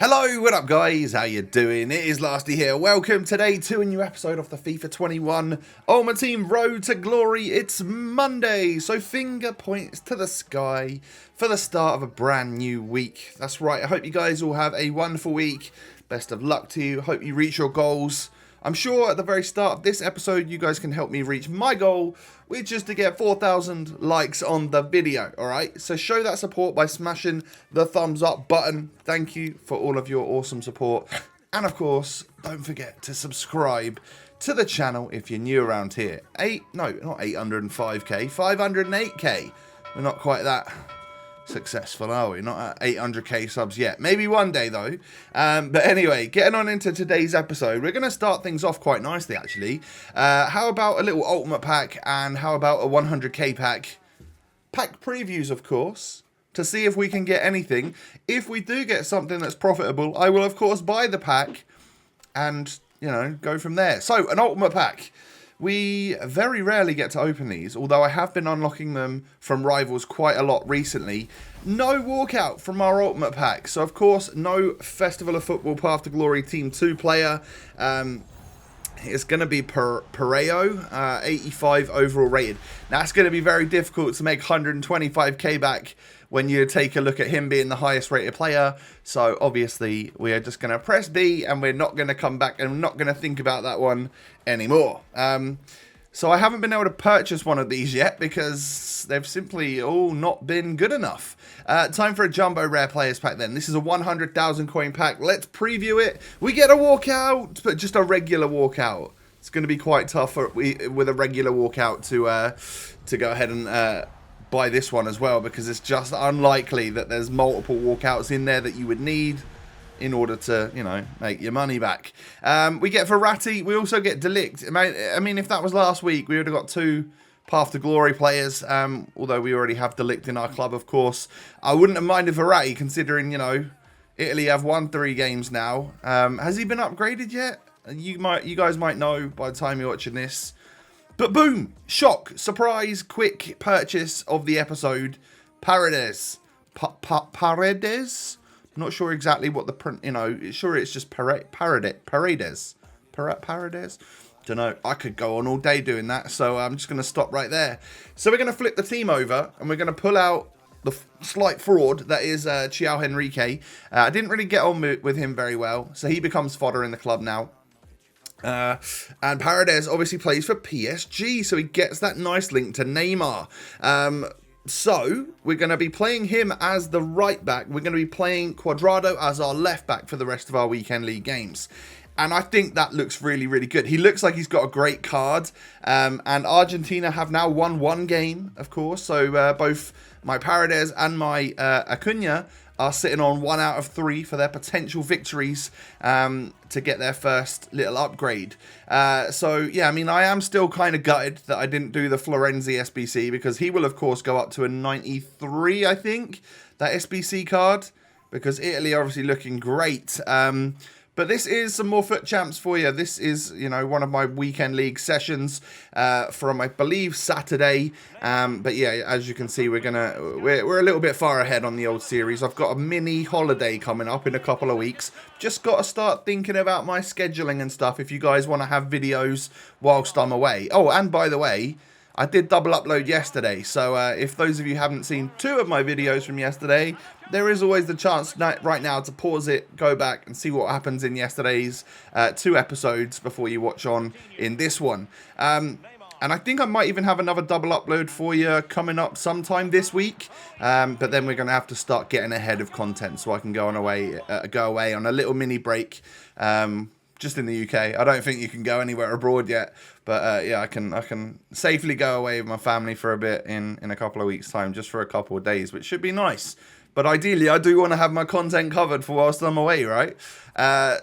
Hello, what up guys? How you doing? It is Lasty here. Welcome today to a new episode of the FIFA 21 Ultimate Team Road to Glory. It's Monday, so finger points to the sky for the start of a brand new week. That's right, I hope you guys all have a wonderful week. Best of luck to you. Hope you reach your goals. I'm sure at the very start of this episode, you guys can help me reach my goal, which is to get 4,000 likes on the video, alright? So show that support by smashing the thumbs up button. Thank you for all of your awesome support. And of course, don't forget to subscribe to the channel if you're new around here. Not 805k, 508k. We're not quite that successful, are we? Not at 800k subs yet. Maybe one day though. But anyway, getting on into today's episode, we're going to start things off quite nicely actually. How about a little ultimate pack, and how about a 100k pack? Pack previews, of course, to see if we can get anything. If we do get something that's profitable, I will of course buy the pack and, you know, go from there. So, an ultimate pack. We very rarely get to open these, although I have been unlocking them from rivals quite a lot recently. No walkout from our ultimate pack. So, of course, no Festival of Football Path to Glory Team 2 player. It's going to be Pareo, 85 overall rated. Now, it's going to be very difficult to make 125k back when you take a look at him being the highest rated player. So, obviously, we are just going to press B and we're not going to come back and we're not going to think about that one anymore. So, I haven't been able to purchase one of these yet because they've simply all not been good enough. Time for a Jumbo Rare Players pack then. This is a 100,000 coin pack. Let's preview it. We get a walkout, but just a regular walkout. It's going to be quite tough with a regular walkout to go ahead and buy this one as well, because it's just unlikely that there's multiple walkouts in there that you would need in order to, you know, make your money back. We get Verratti. We also get Delict. I mean, if that was last week, we would have got two Path to Glory players, although we already have Delict in our club, of course. I wouldn't have minded Verratti, considering, you know, Italy have won 3 games now. Has he been upgraded yet? You guys might know by the time you're watching this. But boom! Shock! Surprise! Quick purchase of the episode. Paredes. Paredes? I'm not sure exactly what the print, you know, sure it's just Paredes. Don't know. I could go on all day doing that, so I'm just going to stop right there. So we're going to flip the team over, and we're going to pull out the slight fraud that is Chiao Henrique. I didn't really get on with him very well, so he becomes fodder in the club now. And Paredes obviously plays for PSG, so he gets that nice link to Neymar. So we're going to be playing him as the right back. We're going to be playing Cuadrado as our left back for the rest of our weekend league games. And I think that looks really, really good. He looks like he's got a great card. And Argentina have now won 1 game, of course. So both my Paredes and my Acuna are sitting on 1 out of 3 for their potential victories to get their first little upgrade. So, yeah, I mean, I am still kind of gutted that I didn't do the Florenzi SBC, because he will, of course, go up to a 93, I think, that SBC card, because Italy are obviously looking great. But this is some more foot champs for you. This is, you know, one of my weekend league sessions from, I believe, Saturday. But yeah, as you can see, we're a little bit far ahead on the old series. I've got a mini holiday coming up in a couple of weeks. Just got to start thinking about my scheduling and stuff if you guys want to have videos whilst I'm away. Oh, and by the way, I did double upload yesterday, so if those of you haven't seen 2 of my videos from yesterday, there is always the chance right now to pause it, go back and see what happens in yesterday's 2 episodes before you watch on in this one. And I think I might even have another double upload for you coming up sometime this week. But then we're going to have to start getting ahead of content so I can go away on a little mini break. Just in the UK. I don't think you can go anywhere abroad yet, but yeah, I can safely go away with my family for a bit in a couple of weeks' time, just for a couple of days, which should be nice. But ideally, I do want to have my content covered for whilst I'm away, right?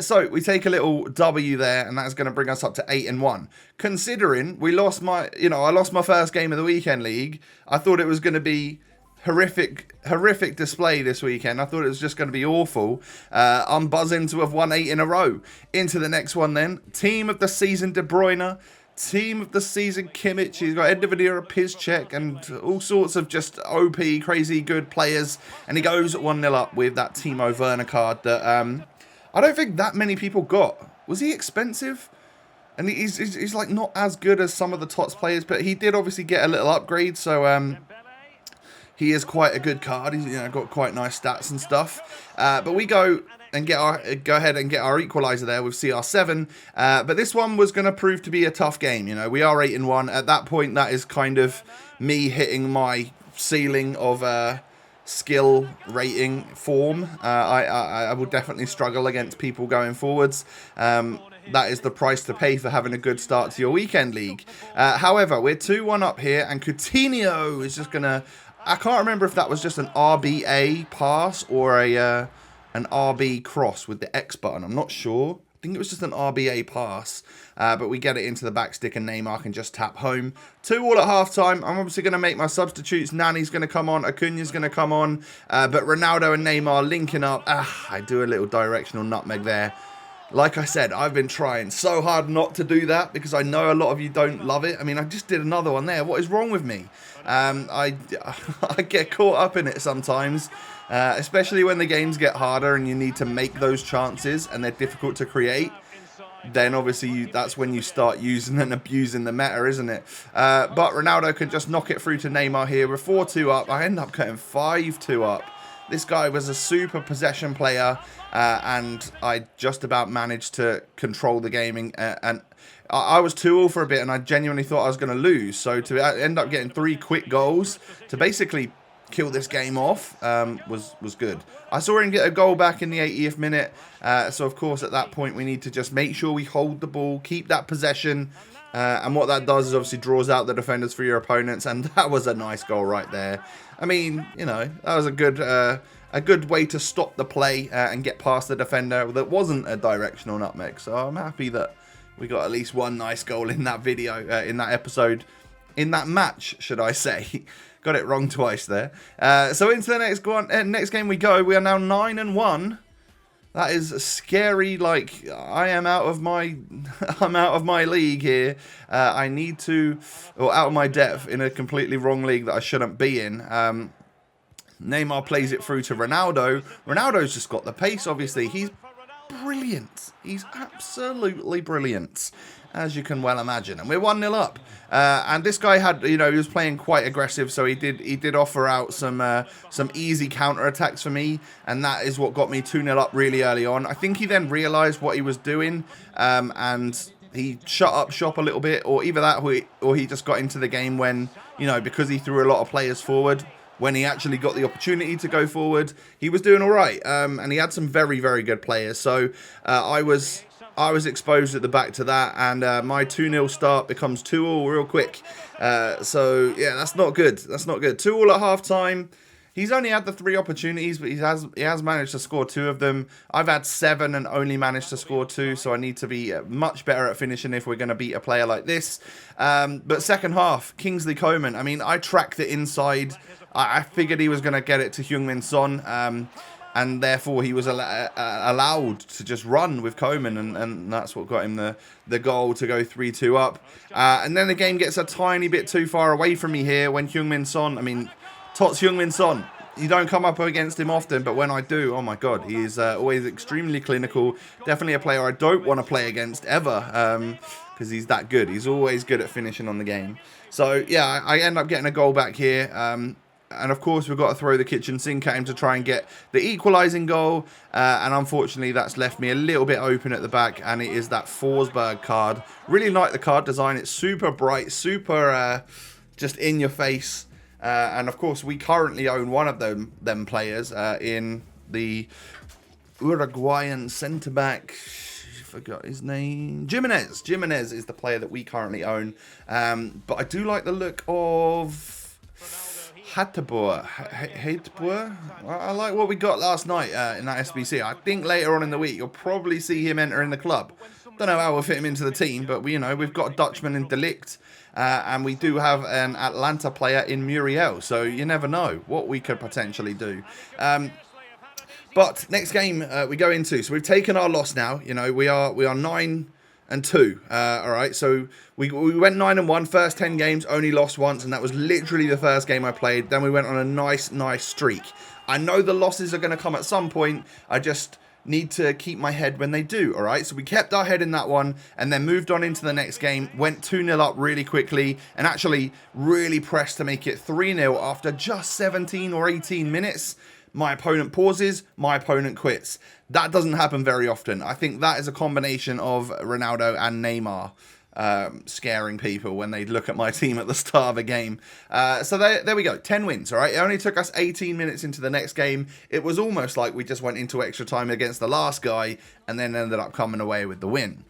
So we take a little W there, and that's going to bring us up to 8-1. Considering we lost I lost my first game of the weekend league, I thought it was going to be horrific display this weekend. I thought it was just going to be awful. I'm buzzing to have won 8 in a row. Into the next one then. Team of the season, De Bruyne. Team of the season Kimmich. He's got end of an era Piszczek and all sorts of just OP, crazy good players. And he goes 1-0 up with that Timo Werner card that I don't think that many people got. Was he expensive? And he's like not as good as some of the TOTS players, but he did obviously get a little upgrade. So he is quite a good card. He's got quite nice stats and stuff. But we go ahead and get our equaliser there with CR7. But this one was going to prove to be a tough game. We are 8-1 at that point. That is kind of me hitting my ceiling of skill rating form. I will definitely struggle against people going forwards. That is the price to pay for having a good start to your weekend league. However, we're 2-1 up here, and Coutinho is just gonna. I can't remember if that was just an RBA pass or an RB cross with the X button. I'm not sure. I think it was just an RBA pass. But we get it into the back stick and Neymar can just tap home. 2-2 at half-time. I'm obviously going to make my substitutes. Nani's going to come on. Acuna's going to come on. But Ronaldo and Neymar linking up. I do a little directional nutmeg there. Like I said, I've been trying so hard not to do that because I know a lot of you don't love it. I mean, I just did another one there. What is wrong with me? I get caught up in it sometimes, especially when the games get harder and you need to make those chances and they're difficult to create. Then obviously that's when you start using and abusing the meta, isn't it? But Ronaldo can just knock it through to Neymar here. We're 4-2 up. I end up getting 5-2 up. This guy was a super possession player, and I just about managed to control the gaming. And I was 2-2 for a bit, and I genuinely thought I was going to lose. So to end up getting 3 quick goals to basically kill this game off was good. I saw him get a goal back in the 80th minute. So, of course, at that point, we need to just make sure we hold the ball, keep that possession. And what that does is obviously draws out the defenders for your opponents. And that was a nice goal right there. I mean, that was a good way to stop the play and get past the defender that wasn't a directional nutmeg. So I'm happy that we got at least one nice goal in that video, in that episode, in that match, should I say. Got it wrong twice there. So into the next game we go. We are now 9-1. That is scary. Like I am out of my, I'm out of my league here. I need to, or out of my depth in a completely wrong league that I shouldn't be in. Neymar plays it through to Ronaldo. Ronaldo's just got the pace. Obviously, he's brilliant. He's absolutely brilliant, as you can well imagine. And we're 1-0 up. And this guy had, he was playing quite aggressive, so he did offer out some easy counter attacks for me, and that is what got me 2-0 up really early on. I think he then realised what he was doing, and he shut up shop a little bit, or either that, or he just got into the game when, because he threw a lot of players forward. When he actually got the opportunity to go forward, he was doing all right, and he had some very, very good players. So I was exposed at the back to that, and my 2-0 start becomes 2-2 real quick. So yeah, that's not good. That's not good. 2-2 at half time. He's only had the 3 opportunities, but he has managed to score 2 of them. I've had 7 and only managed to score 2, so I need to be much better at finishing if we're going to beat a player like this. But second half, Kingsley Coman. I mean, I tracked the inside. I figured he was going to get it to Heung-min Son, and therefore he was allowed to just run with Coman, and that's what got him the goal to go 3-2 up. And then the game gets a tiny bit too far away from me here when Heung-min Son, I mean, Tots Heung-min Son, you don't come up against him often, but when I do, oh my god, he is always extremely clinical. Definitely a player I don't want to play against ever, because he's that good. He's always good at finishing on the game. So yeah, I end up getting a goal back here. And of course, we've got to throw the kitchen sink at him to try and get the equalising goal. And unfortunately, that's left me a little bit open at the back. And it is that Forsberg card. Really like the card design. It's super bright, super just in your face. And of course, we currently own one of them players in the Uruguayan centre-back. Forgot his name. Jimenez. Jimenez is the player that we currently own. But I do like the look of Hateboer. I like what we got last night in that SBC. I think later on in the week you'll probably see him enter in the club. Don't know how we'll fit him into the team, but we've got a Dutchman in Delict, and we do have an Atlanta player in Muriel. So you never know what we could potentially do. But next game we go into. So we've taken our loss now. We are 9 and 2. All right, so we went 9-1. First 10 games, only lost once, and that was literally the first game I played. Then we went on a nice streak. I know the losses are going to come at some point. I just need to keep my head when they do, all right? So we kept our head in that one and then moved on into the next game, went 2-0 up really quickly and actually really pressed to make it 3-0 after just 17 or 18 minutes. My opponent pauses, my opponent quits. That doesn't happen very often. I think that is a combination of Ronaldo and Neymar scaring people when they look at my team at the start of a game. So there we go, 10 wins, all right? It only took us 18 minutes into the next game. It was almost like we just went into extra time against the last guy and then ended up coming away with the win.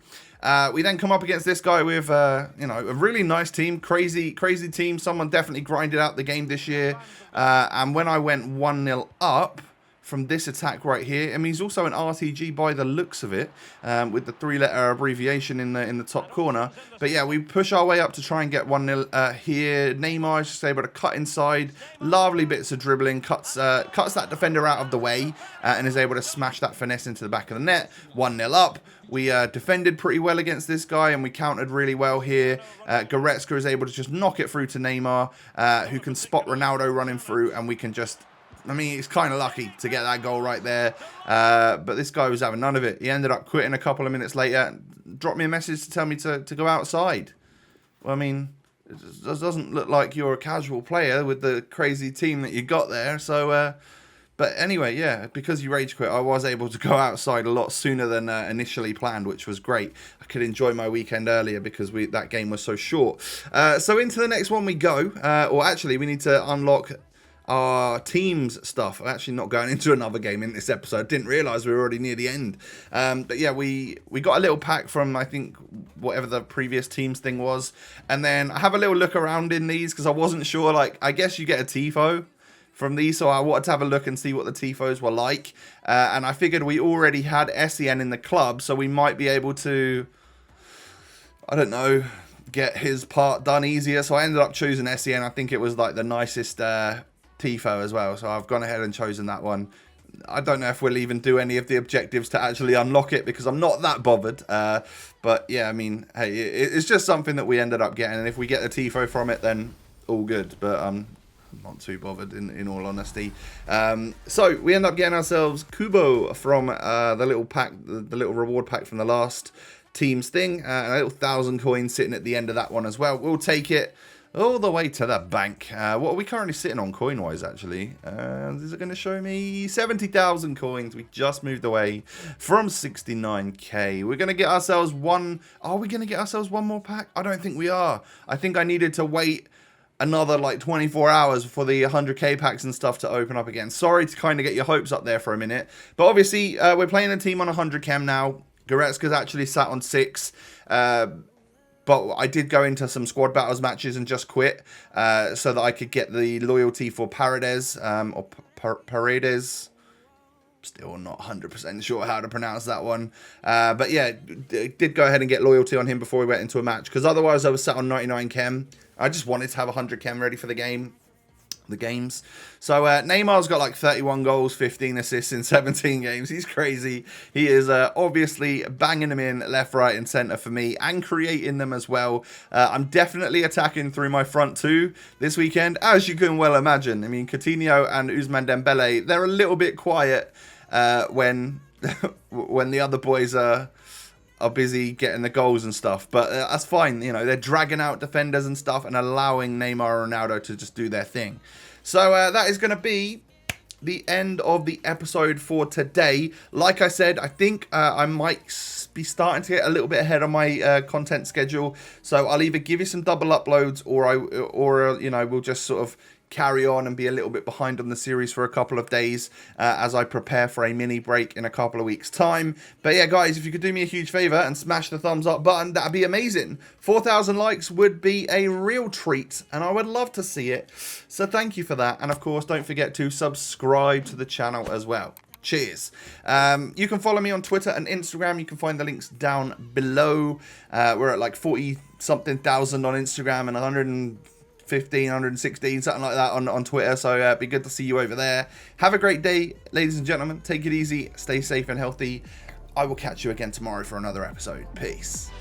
We then come up against this guy with, a really nice team, crazy team. Someone definitely grinded out the game this year. And when I went 1-0 up from this attack right here, I mean, he's also an RTG by the looks of it, with the 3-letter abbreviation in the top corner. But yeah, we push our way up to try and get 1-0 here. Neymar is just able to cut inside, lovely bits of dribbling, cuts that defender out of the way, and is able to smash that finesse into the back of the net. 1-0 up. We defended pretty well against this guy, and we countered really well here. Goretzka is able to just knock it through to Neymar, who can spot Ronaldo running through, and we can just... I mean, he's kind of lucky to get that goal right there. But this guy was having none of it. He ended up quitting a couple of minutes later. Dropped me a message to tell me to go outside. Well, I mean, it doesn't look like you're a casual player with the crazy team that you got there. So, but anyway, yeah, because you rage quit, I was able to go outside a lot sooner than initially planned, which was great. I could enjoy my weekend earlier because that game was so short. So into the next one we go. Or actually, we need to unlock our team's stuff. I'm actually not going into another game in this episode. Didn't realise we were already near the end. But yeah, we got a little pack from, I think, whatever the previous team's thing was. And then I have a little look around in these because I wasn't sure. Like, I guess you get a TIFO from these, so I wanted to have a look and see what the TIFOs were like. And I figured we already had SEN in the club, so we might be able to, I don't know, get his part done easier. So I ended up choosing SEN. I think it was like the nicest TIFO as well, so I've gone ahead and chosen that one. I don't know if we'll even do any of the objectives to actually unlock it because I'm not that bothered. But yeah, I mean, hey, it's just something that we ended up getting, and if we get a TIFO from it, then all good. But I'm not too bothered in all honesty. So we end up getting ourselves Kubo from the little pack, the little reward pack from the last team's thing. A little 1,000 coins sitting at the end of that one as well. We'll take it all the way to the bank. What are we currently sitting on coin-wise, actually? Is it going to show me 70,000 coins? We just moved away from 69k. We're going to get ourselves one... Are we going to get ourselves one more pack? I don't think we are. I think I needed to wait another, like, 24 hours for the 100k packs and stuff to open up again. Sorry to kind of get your hopes up there for a minute. But obviously, we're playing a team on 100 chem now. Goretzka's actually sat on 6. But I did go into some squad battles matches and just quit so that I could get the loyalty for Paredes, or Paredes. Still not 100% sure how to pronounce that one. But yeah, did go ahead and get loyalty on him before we went into a match. Because otherwise I was sat on 99 chem. I just wanted to have 100 chem ready for the games. So Neymar's got like 31 goals, 15 assists in 17 games. He's crazy. He is obviously banging them in left, right and centre for me and creating them as well. I'm definitely attacking through my front two this weekend, as you can well imagine. I mean, Coutinho and Ousmane Dembele, they're a little bit quiet when when the other boys are busy getting the goals and stuff, but that's fine. You know, they're dragging out defenders and stuff and allowing Neymar and Ronaldo to just do their thing. So that is going to be the end of the episode for today. Like I said, I think I might be starting to get a little bit ahead on my content schedule, so I'll either give you some double uploads or you know, we'll just sort of carry on and be a little bit behind on the series for a couple of days as I prepare for a mini break in a couple of weeks time. But yeah, guys, if you could do me a huge favor and smash the thumbs up button, that'd be amazing. 4,000 likes would be a real treat and I would love to see it. So thank you for that. And of course, don't forget to subscribe to the channel as well. Cheers. You can follow me on Twitter and Instagram. You can find the links down below. We're at like 40 something thousand on Instagram and 115, 116, something like that on Twitter. So it'd be good to see you over there. Have a great day, ladies and gentlemen. Take it easy. Stay safe and healthy. I will catch you again tomorrow for another episode. Peace.